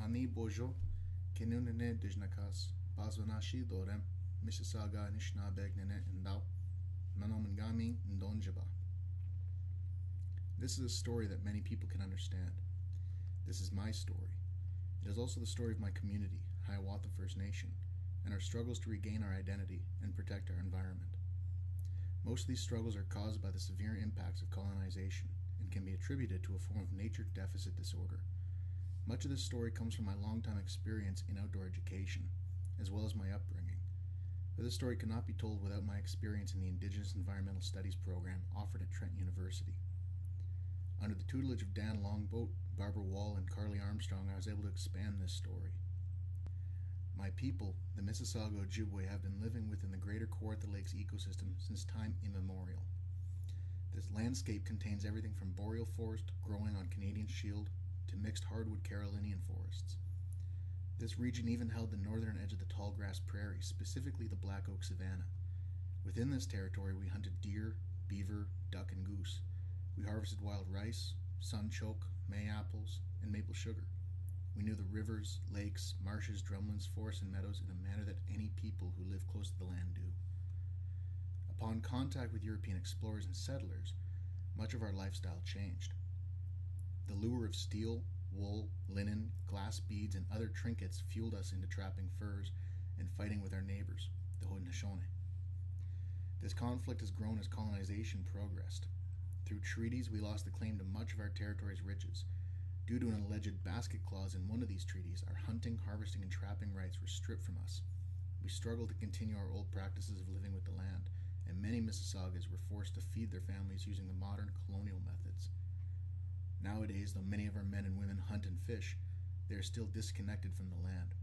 Ani bojo kenunene dijnakas bazonashi dorem Mississauga Anishinaabegnene Ndao Manomangami Ndonjiba. This is a story that many people can understand. This is my story. It is also the story of my community, Hiawatha First Nation, and our struggles to regain our identity and protect our environment. Most of these struggles are caused by the severe impacts of colonization and can be attributed to a form of nature deficit disorder. Much of this story comes from my long-time experience in outdoor education, as well as my upbringing. But this story cannot be told without my experience in the Indigenous Environmental Studies program offered at Trent University. Under the tutelage of Dan Longboat, Barbara Wall, and Carly Armstrong, I was able to expand this story. My people, the Mississauga Ojibwe, have been living within the greater Kawartha Lakes ecosystem since time immemorial. This landscape contains everything from boreal forest growing on Canadian Shield to mixed hardwood Carolinian forests. This region even held the northern edge of the tall grass prairie, specifically the black oak savanna. Within this territory we hunted deer, beaver, duck, and goose. We harvested wild rice, sunchoke, May apples, and maple sugar. We knew the rivers, lakes, marshes, drumlins, forests, and meadows in a manner that any people who live close to the land do. Upon contact with European explorers and settlers, much of our lifestyle changed. The lure of steel, wool, linen, glass beads, and other trinkets fueled us into trapping furs and fighting with our neighbors, the Haudenosaunee. This conflict has grown as colonization progressed. Through treaties, we lost the claim to much of our territory's riches. Due to an alleged basket clause in one of these treaties, our hunting, harvesting, and trapping rights were stripped from us. We struggled to continue our old practices of living with the land, and many Mississaugas were forced to feed their families using the modern colonial methods. Nowadays, though many of our men and women hunt and fish, they are still disconnected from the land.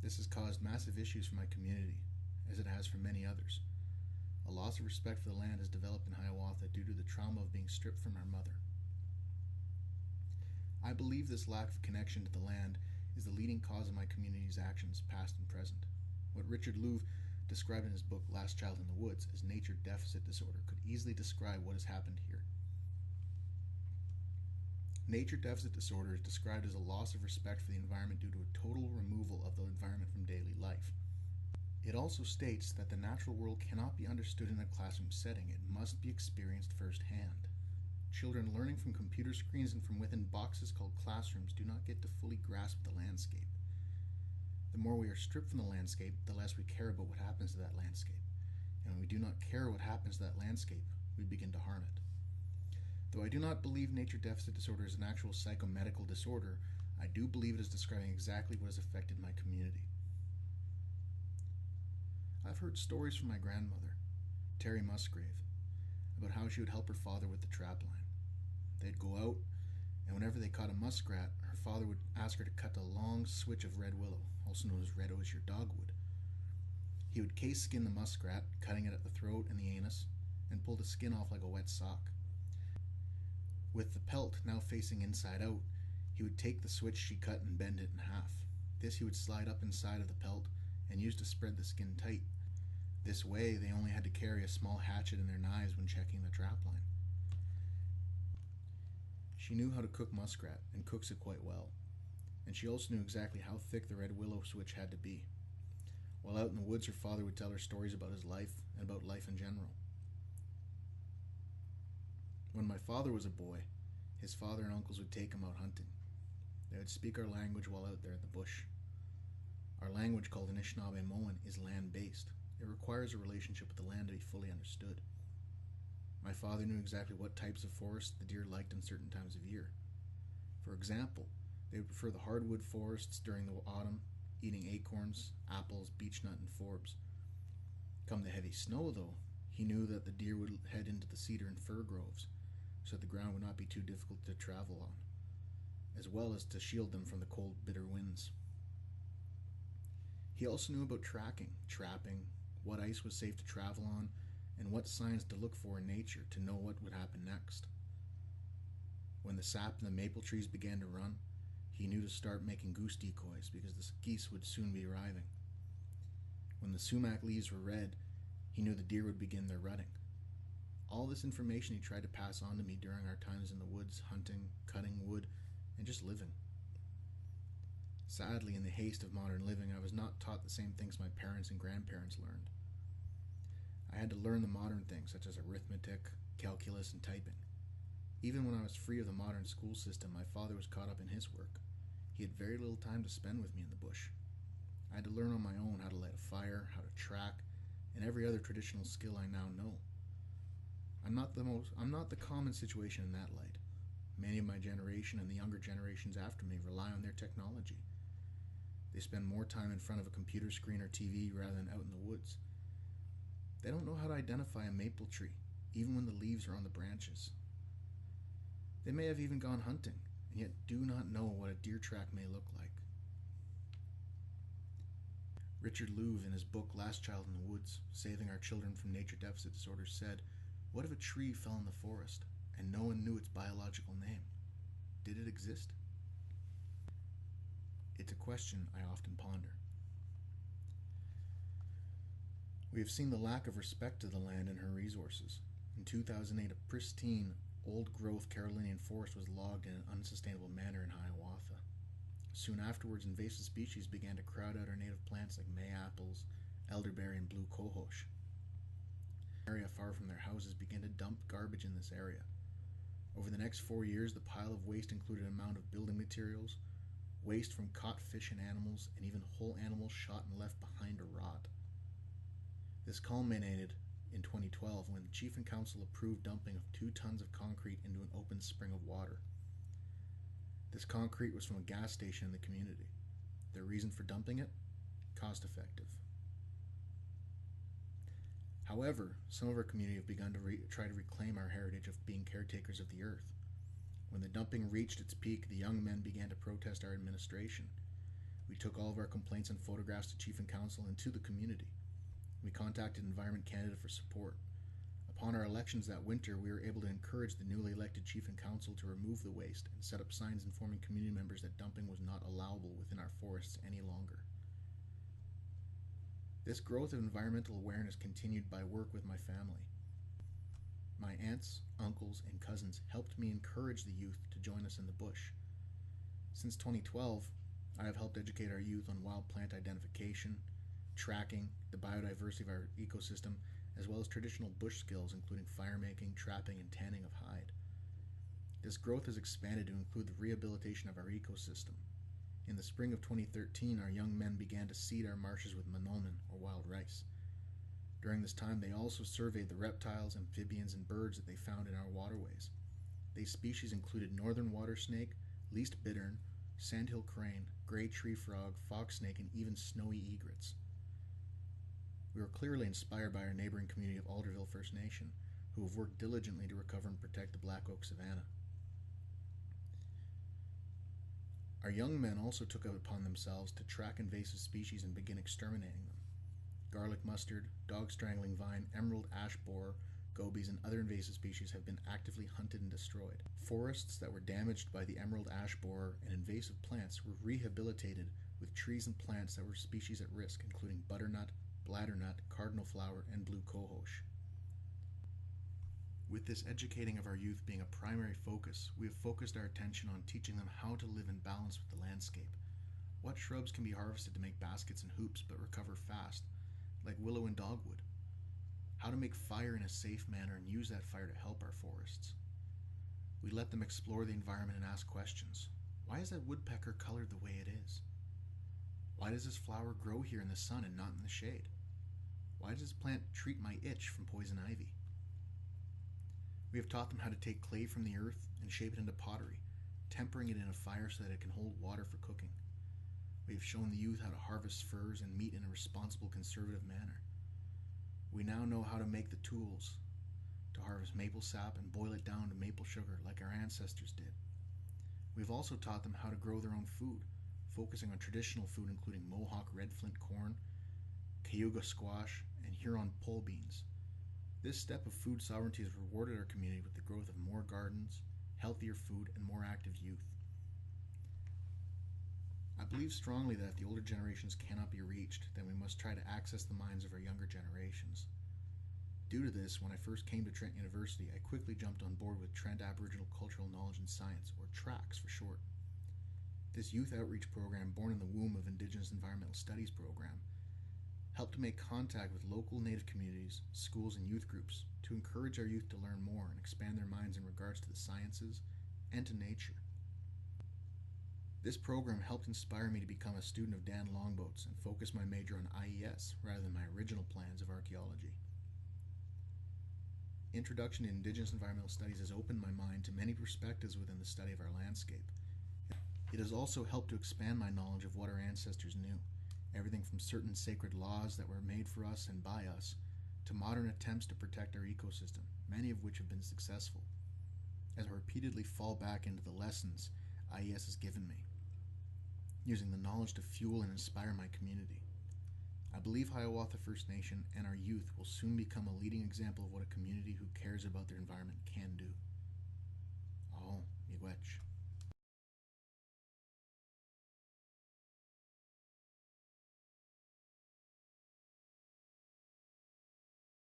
This has caused massive issues for my community, as it has for many others. A loss of respect for the land has developed in Hiawatha due to the trauma of being stripped from our mother. I believe this lack of connection to the land is the leading cause of my community's actions, past and present. What Richard Louv described in his book Last Child in the Woods as nature deficit disorder could easily describe what has happened here. Nature deficit disorder is described as a loss of respect for the environment due to a total removal of the environment from daily life. It also states that the natural world cannot be understood in a classroom setting. It must be experienced firsthand. Children learning from computer screens and from within boxes called classrooms do not get to fully grasp the landscape. The more we are stripped from the landscape, the less we care about what happens to that landscape. And when we do not care what happens to that landscape, we begin to harm it. Though I do not believe nature deficit disorder is an actual psychomedical disorder, I do believe it is describing exactly what has affected my community. I've heard stories from my grandmother, Terry Musgrave, about how she would help her father with the trap line. They'd go out, and whenever they caught a muskrat, her father would ask her to cut a long switch of red willow, also known as red osier dogwood. He would case skin the muskrat, cutting it at the throat and the anus, and pull the skin off like a wet sock. With the pelt now facing inside out, he would take the switch she cut and bend it in half. This he would slide up inside of the pelt and use to spread the skin tight. This way, they only had to carry a small hatchet and their knives when checking the trap line. She knew how to cook muskrat, and cooks it quite well. And she also knew exactly how thick the red willow switch had to be. While out in the woods, her father would tell her stories about his life and about life in general. When my father was a boy, his father and uncles would take him out hunting. They would speak our language while out there in the bush. Our language, called Anishinaabe-Moan, is land-based. It requires a relationship with the land to be fully understood. My father knew exactly what types of forests the deer liked in certain times of year. For example, they would prefer the hardwood forests during the autumn, eating acorns, apples, beechnut, and forbs. Come the heavy snow, though, he knew that the deer would head into the cedar and fir groves, so that the ground would not be too difficult to travel on, as well as to shield them from the cold, bitter winds. He also knew about tracking, trapping, what ice was safe to travel on, and what signs to look for in nature to know what would happen next. When the sap in the maple trees began to run, he knew to start making goose decoys because the geese would soon be arriving. When the sumac leaves were red, he knew the deer would begin their rutting. All this information he tried to pass on to me during our times in the woods, hunting, cutting wood, and just living. Sadly, in the haste of modern living, I was not taught the same things my parents and grandparents learned. I had to learn the modern things, such as arithmetic, calculus, and typing. Even when I was free of the modern school system, my father was caught up in his work. He had very little time to spend with me in the bush. I had to learn on my own how to light a fire, how to track, and every other traditional skill I now know. I'm not the common situation in that light. Many of my generation and the younger generations after me rely on their technology. They spend more time in front of a computer screen or TV rather than out in the woods. They don't know how to identify a maple tree, even when the leaves are on the branches. They may have even gone hunting, and yet do not know what a deer track may look like. Richard Louv, in his book Last Child in the Woods, Saving Our Children from Nature Deficit Disorders, said, "What if a tree fell in the forest, and no one knew its biological name? Did it exist?" It's a question I often ponder. We have seen the lack of respect to the land and her resources. In 2008, a pristine, old-growth Carolinian forest was logged in an unsustainable manner in Hiawatha. Soon afterwards, invasive species began to crowd out our native plants like May-apples, elderberry, and blue cohosh. Area far from their houses began to dump garbage in this area. Over the next 4 years, the pile of waste included an amount of building materials, waste from caught fish and animals, and even whole animals shot and left behind to rot. This culminated in 2012 when the Chief and Council approved dumping of 2 tons of concrete into an open spring of water. This concrete was from a gas station in the community. Their reason for dumping it? Cost effective. However, some of our community have begun to try to reclaim our heritage of being caretakers of the earth. When the dumping reached its peak, the young men began to protest our administration. We took all of our complaints and photographs to Chief and Council and to the community. We contacted Environment Canada for support. Upon our elections that winter, we were able to encourage the newly elected Chief and Council to remove the waste and set up signs informing community members that dumping was not allowable within our forests any longer. This growth of environmental awareness continued by work with my family. My aunts, uncles, and cousins helped me encourage the youth to join us in the bush. Since 2012, I have helped educate our youth on wild plant identification, tracking, the biodiversity of our ecosystem, as well as traditional bush skills including firemaking, trapping, and tanning of hide. This growth has expanded to include the rehabilitation of our ecosystem. In the spring of 2013, our young men began to seed our marshes with manoomin, or wild rice. During this time, they also surveyed the reptiles, amphibians, and birds that they found in our waterways. These species included northern water snake, least bittern, sandhill crane, gray tree frog, fox snake, and even snowy egrets. We were clearly inspired by our neighboring community of Alderville First Nation, who have worked diligently to recover and protect the Black Oak Savanna. Our young men also took it upon themselves to track invasive species and begin exterminating them. Garlic mustard, dog strangling vine, emerald ash borer, gobies, and other invasive species have been actively hunted and destroyed. Forests that were damaged by the emerald ash borer and invasive plants were rehabilitated with trees and plants that were species at risk, including butternut, bladdernut, cardinal flower, and blue cohosh. With this educating of our youth being a primary focus, we have focused our attention on teaching them how to live in balance with the landscape. What shrubs can be harvested to make baskets and hoops but recover fast, like willow and dogwood? How to make fire in a safe manner and use that fire to help our forests. We let them explore the environment and ask questions. Why is that woodpecker colored the way it is? Why does this flower grow here in the sun and not in the shade? Why does this plant treat my itch from poison ivy? We have taught them how to take clay from the earth and shape it into pottery, tempering it in a fire so that it can hold water for cooking. We have shown the youth how to harvest furs and meat in a responsible, conservative manner. We now know how to make the tools to harvest maple sap and boil it down to maple sugar like our ancestors did. We've also taught them how to grow their own food, focusing on traditional food including Mohawk red flint corn, Cayuga squash, and Huron pole beans. This step of food sovereignty has rewarded our community with the growth of more gardens, healthier food, and more active youth. I believe strongly that if the older generations cannot be reached, then we must try to access the minds of our younger generations. Due to this, when I first came to Trent University, I quickly jumped on board with Trent Aboriginal Cultural Knowledge and Science, or TRACS for short. This youth outreach program, born in the womb of Indigenous Environmental Studies program, helped to make contact with local Native communities, schools, and youth groups to encourage our youth to learn more and expand their minds in regards to the sciences and to nature. This program helped inspire me to become a student of Dan Longboat's and focus my major on IES rather than my original plans of archaeology. Introduction to Indigenous Environmental Studies has opened my mind to many perspectives within the study of our landscape. It has also helped to expand my knowledge of what our ancestors knew, everything from certain sacred laws that were made for us and by us, to modern attempts to protect our ecosystem, many of which have been successful, as I repeatedly fall back into the lessons IES has given me, using the knowledge to fuel and inspire my community. I believe Hiawatha First Nation and our youth will soon become a leading example of what a community who cares about their environment can do. Oh, miigwetch.